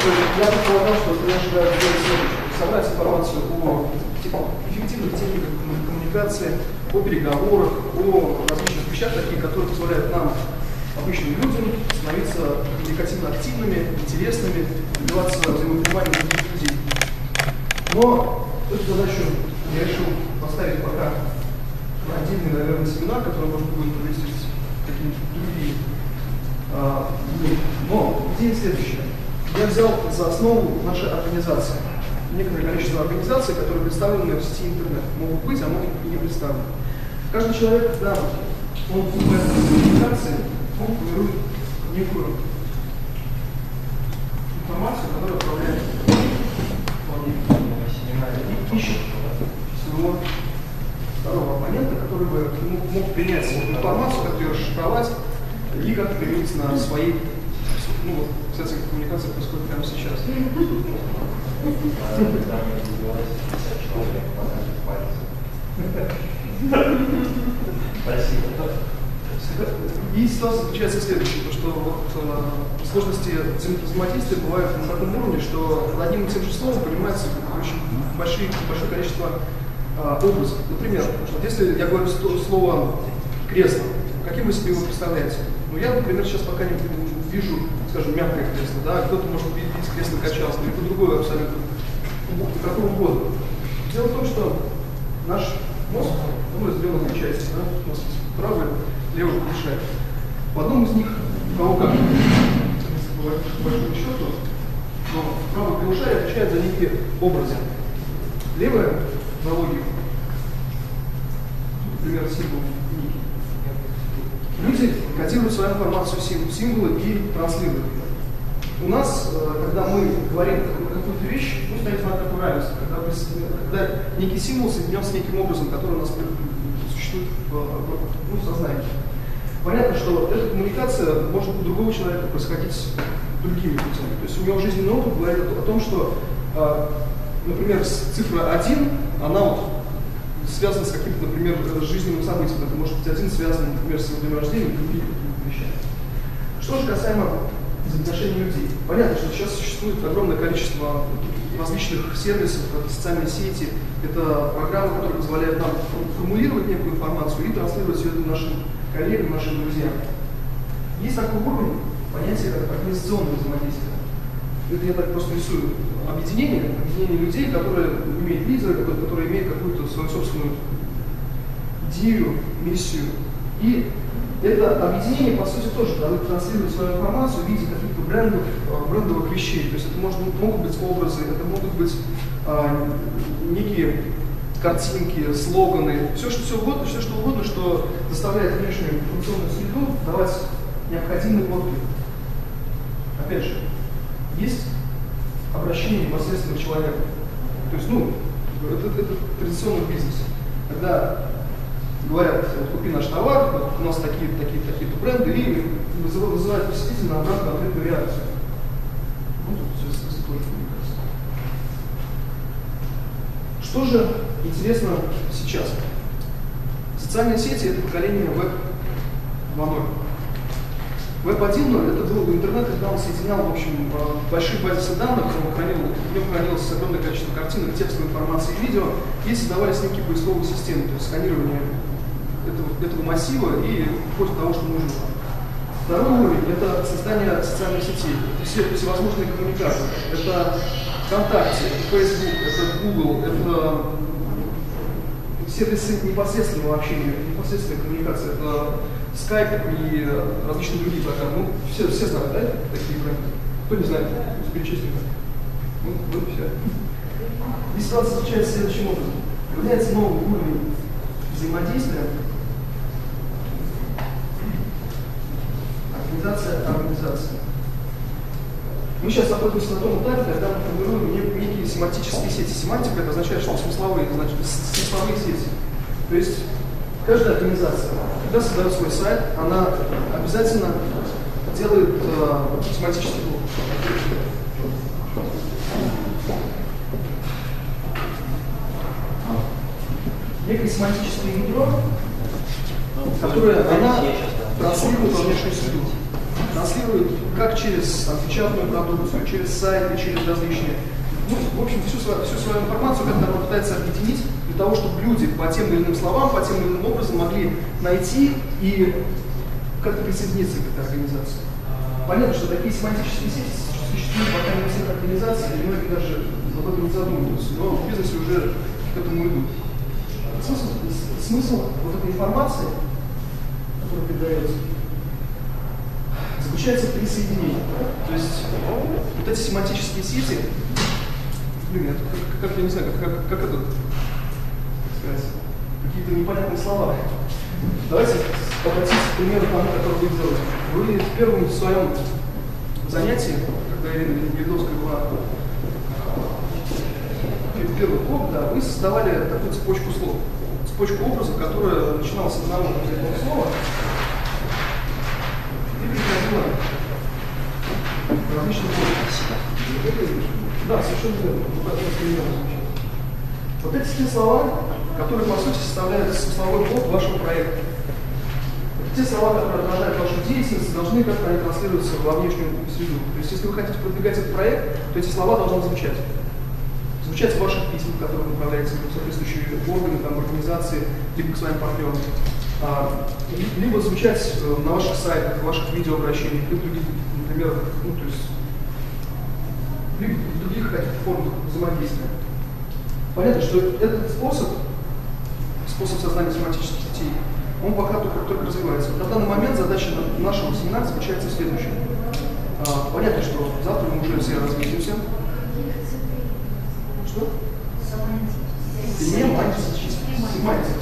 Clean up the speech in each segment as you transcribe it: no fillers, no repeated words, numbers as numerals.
я предполагал, что это наша задача собрать информацию о эффективных техниках коммуникации, о переговорах, о различных вещах, такие, которые позволяют нам, обычным людям, становиться коммуникативно активными, интересными, добиваться взаимопонимания других людей. Но эту задачу я решил поставить пока на отдельный, наверное, семинар, который можно будет провести с какими-то другими. Но идея следующая. Я взял за основу нашей организации. Некоторое количество организаций, которые представлены в сети интернет. Могут быть, а могут и не представлены. Каждый человек, когда он занимается коммуникацией, он формирует некую информацию, которая отправляет и ищет своего второго оппонента, который бы мог принять информацию, как ее расшифровать и как переводить на свои. Ну вот, кстати, коммуникация происходит прямо сейчас. И ситуация заключается в следующем, то что вот, сложности взаимодействия бывают на таком уровне, что под одним и тем же словом понимается очень большое количество образов. Например, вот если я говорю слово «кресло», каким вы себе его представляете? Ну, я, например, сейчас пока не вижу, скажем, мягкое кресло, да, кто-то может видеть кресло-качалку, или другое абсолютно, какого угодно. Дело в том, что наш мозг, он разделен на две части, да, у нас есть правый, левый полушарие. В одном из них, у кого как, по большому счету, но правое полушарие отвечает за некие образы. Левое за логику. Например, символ некий. Люди кодируют свою информацию в символы и транслируют ее. У нас, когда мы говорим какую-то вещь, мы ставим знак равенства, когда некий символ соединен с неким образом, который у нас существует в сознании. Понятно, что эта коммуникация может у другого человека происходить другими путями. То есть у него жизненный опыт говорит о том, что, например, цифра 1, она вот связана с каким-то, например, жизненным событием. Это может быть один связан, например, с его днем рождения и другими вещами. Что же касаемо взаимоотношений людей. Понятно, что сейчас существует огромное количество различных сервисов, это социальные сети, это программы, которые позволяют нам формулировать некую информацию и транслировать ее нашим коллегам, нашим друзьям. Есть такой уровень понятия, как организационное взаимодействие. Это я так просто рисую. Объединение людей, которые имеют лидера, которые имеют какую-то свою собственную идею, миссию. И это объединение, по сути, тоже транслирует свою информацию в виде каких-то брендовых вещей. То есть это могут быть образы, это могут быть некие картинки, слоганы, все что угодно, что заставляет внешнюю информационную среду давать необходимый отклик. Опять же, есть обращение непосредственно к человеку. То есть, это традиционный бизнес. Когда говорят, вот, купи наш товар, вот, у нас такие-то бренды, и вызывают посетителя на обратную ответную реакцию. Ну, тут все тоже коммуникация. Что же интересно сейчас? Социальные сети — это поколение Web 2.0. Web 1.0 это был интернет, когда он соединял, в общем, большие базы данных, в нем хранилось огромное количество картинок, текстовой информации и видео, и создавались некие поисковые системы, то есть сканирование этого массива и поиск того, что нужно. Второй уровень – это создание социальных сетей, это всевозможные коммуникаторы, это ВКонтакте, это Facebook, это Google, это сервисы непосредственного общения, непосредственной коммуникации, это Skype и различные другие программы. Ну, все знают, да, такие бренды? Кто не знает, перечислим. Ну, все. И ситуация заключается следующим образом. Появляется новый уровень взаимодействия. Организация. Мы сейчас находимся на том этапе, когда мы формируем некие семантические сети. Семантика — это означает, что смысловые сети. То есть каждая организация, когда создает свой сайт, она обязательно делает семантический блок. Некое семантическое ядро, которое она транслирует во внешнюю среду. транслирует как через там, печатную продукцию, через сайты, через различные. Ну, в общем, всю свою информацию как-то она пытается объединить для того, чтобы люди по тем или иным словам, по тем или иным образом могли найти и как-то присоединиться к этой организации. Понятно, что такие семантические сети существуют пока не во всех организациях, и многие даже об этом не задумываются, но в бизнесе уже к этому идут. Смысл вот этой информации, которая передается, заключается в присоединении. То есть вот эти семантические сети, блин, как я не знаю, как это сказать, какие-то непонятные слова. Давайте обратимся к примеру тому, который вы делаете. Вы в первом своем занятии, когда Ирина Гвидовская была первый блок, да, вы создавали такую цепочку слов, цепочку образов, которая начиналась с одного конкретного слова и переходила в различные формы. Да, совершенно верно. Вот эти те слова, которые, по сути, составляют смысловой блок вашего проекта. Те слова, которые отражают вашу деятельность, должны как-то транслироваться во внешнюю среду. То есть, если вы хотите продвигать этот проект, то эти слова должны звучать. Звучать в ваших письмах, которые вы направляете в соответствующие органы, там, организации, либо к своим партнерам. Либо звучать на ваших сайтах, в ваших видеообращениях, либо других, например, ну, то есть, либо в других каких-то формах взаимодействия. Понятно, что этот способ создания семантических сетей, он пока только развивается. На данный момент задача нашего семинара заключается в следующем. Понятно, что завтра мы уже все разместимся. Что? Семантика.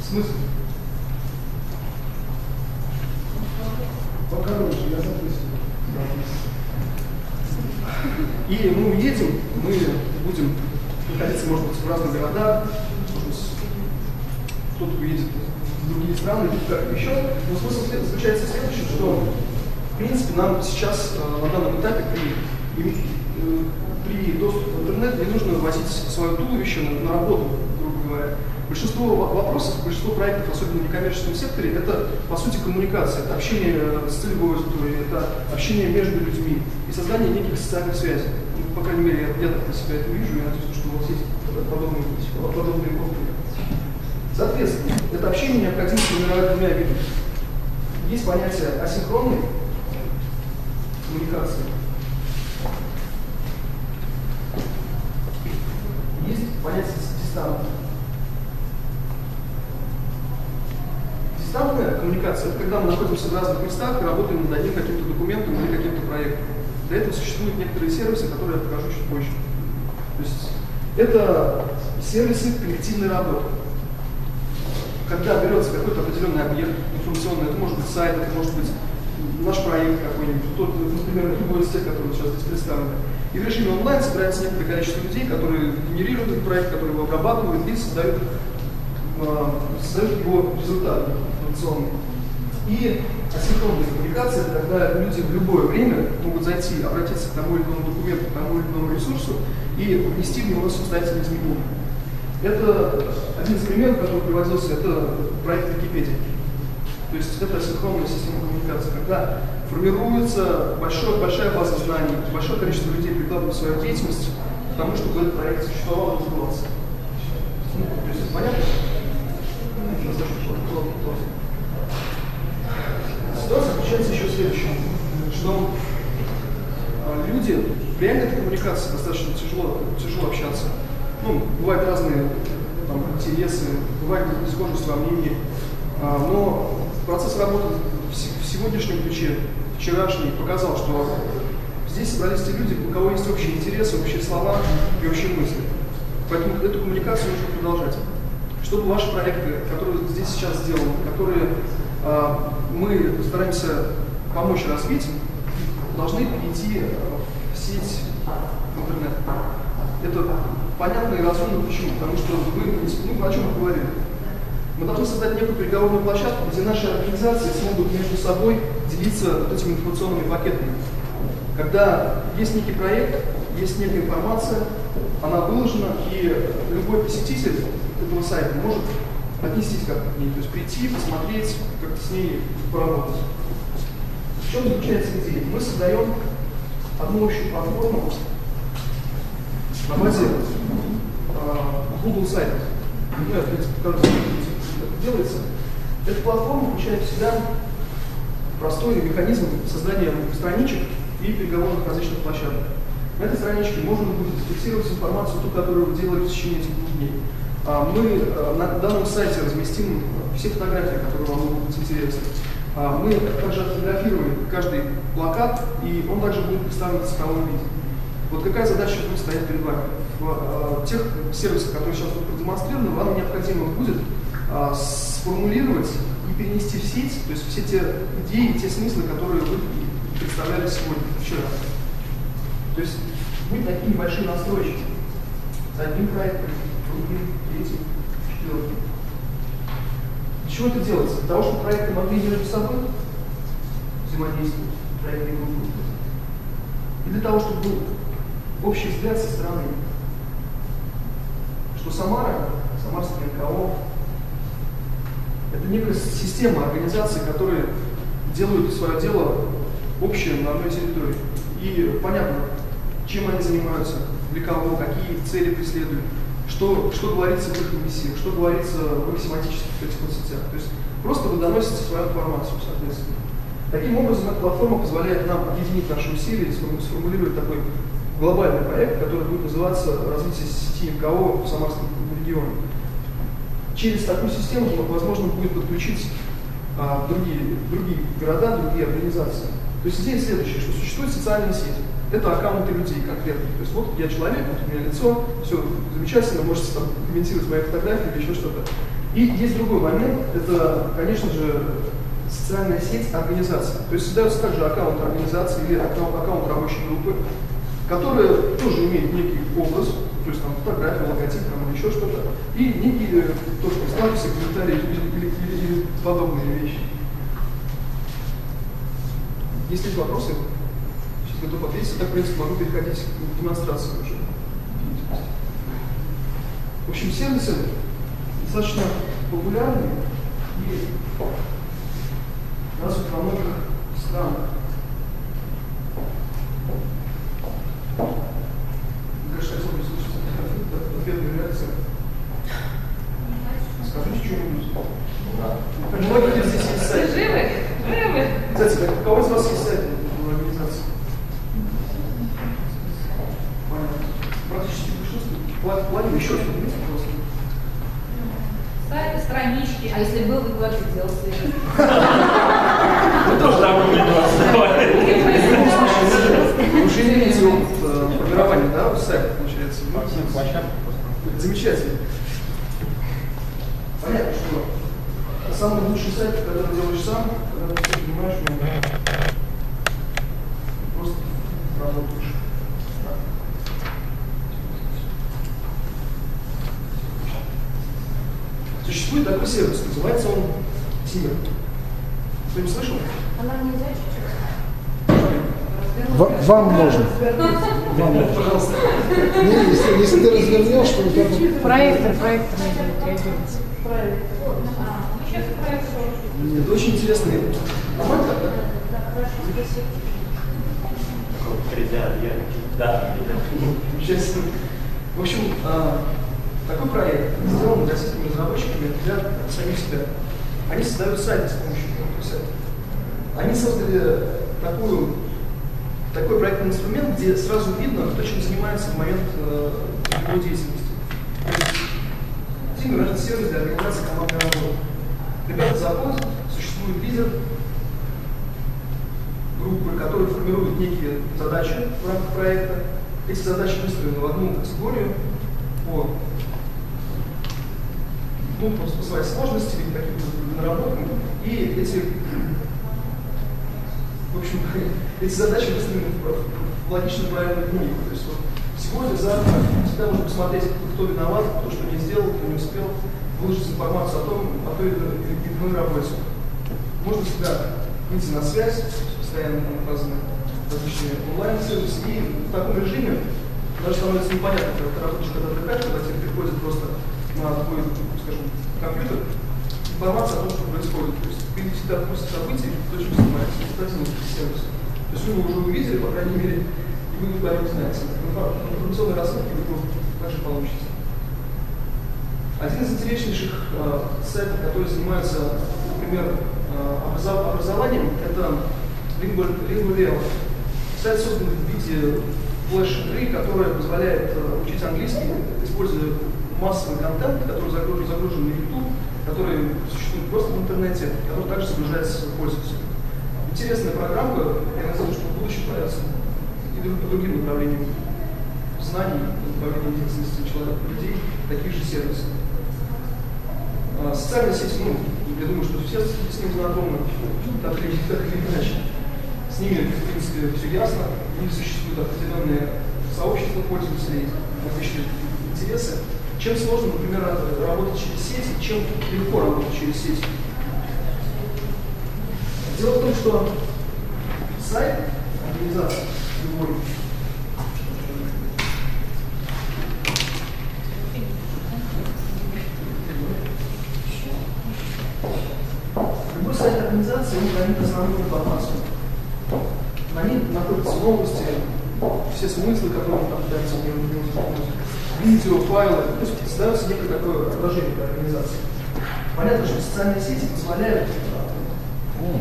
Смысл? Покороче, я записываю. И мы уедем, мы будем находиться, может быть, в разных городах, может быть, кто-то уедет в другие страны, как еще. Но смысл заключается в следующем, что, в принципе, нам сейчас на данном этапе при доступе в интернет не нужно возить свое туловище на работу, грубо говоря. Большинство вопросов, большинство проектов, особенно в некоммерческом секторе, это, по сути, коммуникация, это общение с целевой аудиторией, это общение между людьми и создание неких социальных связей. Ну, по крайней мере, я так для себя это вижу, и надеюсь, что у вас есть подобные опыты. Соответственно, это общение необходимо формировать двумя видами. Есть понятие асинхронной коммуникации. Есть понятие дистантной. Дистантная коммуникация – это когда мы находимся в разных местах и работаем над одним каким-то документом или каким-то проектом. Для этого существуют некоторые сервисы, которые я покажу чуть позже. То есть это сервисы коллективной работы. Когда берется какой-то определенный объект информационный, это может быть сайт, это может быть наш проект какой-нибудь, тот, например, любой из тех, которые сейчас здесь представлены. И в режиме онлайн собирается некоторое количество людей, которые генерируют этот проект, которые его обрабатывают и создают его результат информационный. И асинхронная коммуникация – это когда люди в любое время могут зайти, обратиться к тому или иному документу, к тому или иному ресурсу и внести в него самостоятельные изменения. Это один из примеров, который приводился, это проект Википедии. То есть это асинхронная система коммуникации, когда формируется большая база знаний, большое количество людей прикладывают свою деятельность к тому, чтобы этот проект существовал и развивался. Ну, то есть понятно? Ситуация заключается еще в следующем, что люди в реальной коммуникации достаточно тяжело общаться. Ну, бывают разные там, интересы, бывает несхожесть во мнении, но процесс работы в сегодняшнем ключе, вчерашний, показал, что здесь собрались те люди, у кого есть общие интересы, общие слова и общие мысли. Поэтому эту коммуникацию нужно продолжать. Чтобы ваши проекты, которые здесь сейчас сделаны, которые мы стараемся помочь развить, должны перейти в сеть в интернет. Это понятно и разумно. Почему? Потому что мы о чем мы говорили. Мы должны создать некую переговорную площадку, где наши организации смогут между собой делиться вот этими информационными пакетами. Когда есть некий проект, есть некая информация, она выложена, и любой посетитель этого сайта может отнестись как-то к ней, то есть прийти, посмотреть, как-то с ней поработать. В чем заключается идея? Мы создаем одну общую платформу на базе Google сайтов. Ну, я, в принципе, покажу, как это делается. Эта платформа включает в себя простой механизм создания страничек и переговорных различных площадок. На этой страничке можно будет зафиксировать информацию, ту, которую вы делали в течение этих 2 дней. Мы на данном сайте разместим все фотографии, которые вам могут быть интересны. Мы также отфотографируем каждый плакат, и он также будет представлен в цифровом виде. Вот какая задача будет стоять перед вами? В тех сервисах, которые сейчас будут продемонстрированы, вам необходимо будет сформулировать и перенести в сеть, то есть все те идеи, те смыслы, которые вы представляли сегодня, вчера. То есть быть такие небольшие настройщики с одним проектом, другим, третьим, четвертым. Для чего это делается? Для того, чтобы проекты могли между собой взаимодействовать, проектные группы. И для того, чтобы был общий взгляд со стороны, что Самара, Самарское НКО, это некая система организаций, которые делают свое дело общее на одной территории. И понятно, чем они занимаются, для кого, какие цели преследуют, что говорится в их миссиях, что говорится в их семантических этих сетях. То есть просто вы доносите свою информацию, соответственно. Таким образом, эта платформа позволяет нам объединить наши усилия и сформулировать такой глобальный проект, который будет называться «Развитие сети НКО в Самарском регионе». Через такую систему возможно будет подключить другие города, другие организации. То есть идея следующая, что существуют социальные сети. Это аккаунты людей конкретно. То есть вот я человек, вот у меня лицо, все замечательно, можете там комментировать мои фотографии или еще что-то. И есть другой момент, это, конечно же, социальная сеть организации. То есть создается также аккаунт организации или аккаунт рабочей группы, которая тоже имеет некий образ, то есть там фотография, логотип или еще что-то, и некие тоже надписи, комментарии или подобные вещи. Есть ли вопросы? Сейчас готов ответить. Так, в принципе, могу переходить к демонстрации уже. В общем, сервисы достаточно популярны и развиты во многих странах. Конечно, я помню, слышать ответную реакцию. Скажите что-нибудь. Многие здесь есть сайты. Живы? Живы? Кстати, у кого из вас есть сайт в организации? Понятно. Практически большинство. Плане еще что-то есть просто. Сайты, странички. А если был, вы куда-то делал свежий? Вы тоже там не Вы уже имеете опыт формирования, да, в сайте, получается? Замечательно. Понятно, что самый лучший сайт, который делаешь сам, когда ты все понимаешь, просто работаешь. Существует такой сервис, называется он Тимер. Кто не слышал? Она нельзя чуть-чуть. Вам можно. Вам можно, пожалуйста. Если ты развернешь, то у тебя... Проектор не будет реагировать. Сейчас проектор. Это очень интересный момент. Да. В общем, такой проект сделан российскими разработчиками для самих себя. Они создают сайты с помощью этого сайта. Они создали такой проектный инструмент, где сразу видно, кто чем занимается в момент его деятельности. Тимер — это сервис для организации командной работы. Ребята заходят, существует лидер группы, который формирует некие задачи в рамках проекта. Эти задачи выстроены в одну категорию по своей сложности или каким-то наработкам. И эти задачи выстроены в логично правильную книгу. То есть вот сегодня, завтра всегда можно посмотреть, кто виноват, кто что не сделал, кто не успел, выложить информацию о той или иной работе. Можно всегда выйти на связь, постоянно указаны различные онлайн-сервисы, и в таком режиме даже становится непонятно, когда ты работаешь, когда отдыхаешь, когда тебе приходит просто на твой, скажем, компьютер информация о том, что происходит. То есть вы всегда в курсе событий, точно снимаете, результативно сервис. То есть вы уже увидели, по крайней мере, и вы никуда не знаете. Информационные рассылки вы также получите. Один из интереснейших сайтов, которые занимаются, например, образованием, это Lingual. Сайт создан в виде флеш-игры, которая позволяет учить английский, используя массовый контент, который загружен на YouTube, который существует просто в интернете, который также загружается пользователю. Интересная программка, я надеюсь, что в будущем появится и по другим направлениям знаний, направлениям деятельности человека, людей, таких же сервисов. Социальные сети, я думаю, что все с ним знакомы, так или иначе. С ними, в принципе, все ясно. В них существуют определенные сообщества пользователей, различные интересы. Чем сложно, например, работать через сети, чем легко работать через сети? Дело в том, что сайт организации любой сайт организации, он хранит основную информацию. На ней находятся новости, все смыслы, которые там пытаются видео, файлы, то есть создается некое такое отражение для организации. Понятно, что социальные сети позволяют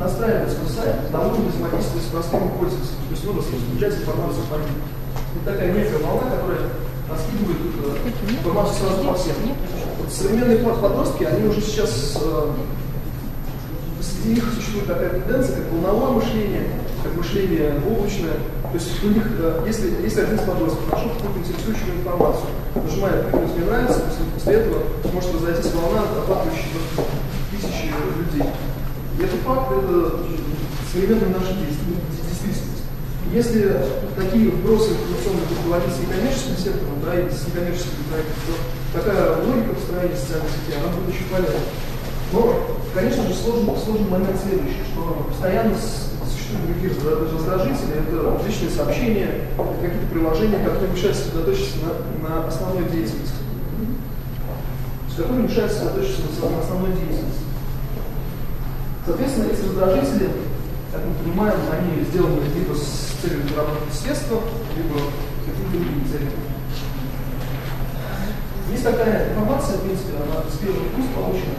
настраивать свой сайт на уровне взаимодействия с простыми пользователями, то есть распространять информацию по ним. Это такая некая волна, которая раскидывает информацию сразу по всем. Вот современные подростки, они уже сейчас среди них существует такая тенденция, как волновое мышление, как мышление облачное. То есть у них, если один из подростков нашел какую-то интересующую информацию, нажимает «Кликнуть мне нравится», после этого может разойтись волна, охватывающая тысячи людей. И это факт, это современная наша действительность. Если такие вбросы информационные будут говорить с некоммерческим сектором, да, и с некоммерческим проектом, то такая логика построения социальных сетей, она будет очень полезна. Но, конечно же, сложный момент следующий, что постоянно существуют другие раздражители, это различные сообщения, какие-то приложения, которые мешают сосредоточиться на основной деятельности. Которые мешают сосредоточиться на основной деятельности. Соответственно, эти раздражители, как мы понимаем, они сделаны либо с целью заработать средства, либо какими-то другими целями. Есть такая информация, в принципе, она с первого вкуса получена.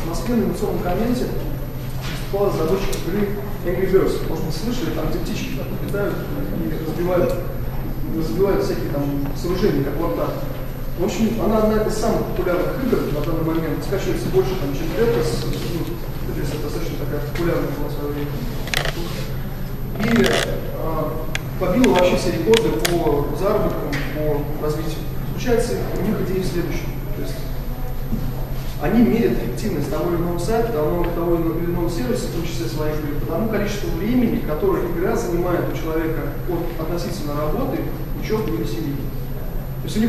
В Москве на инновационном конвенте выступал разработчик игры Angry Birds. Может быть, слышали, там где птички летают и разбивают всякие там сооружения, как лапта. В общем, она одна из самых популярных игр на данный момент. Скачивается больше, чем Tetris. Это достаточно такая популярная была в свое время. И побила вообще все рекорды по заработкам, по развитию. Заключается у них идея в следующем. То есть они меряют эффективность того или иного сайта, того или иного сервиса, в том числе своих игр, по тому количеству времени, которое игра занимает у человека от относительно работы, учебы или семьи. То есть у них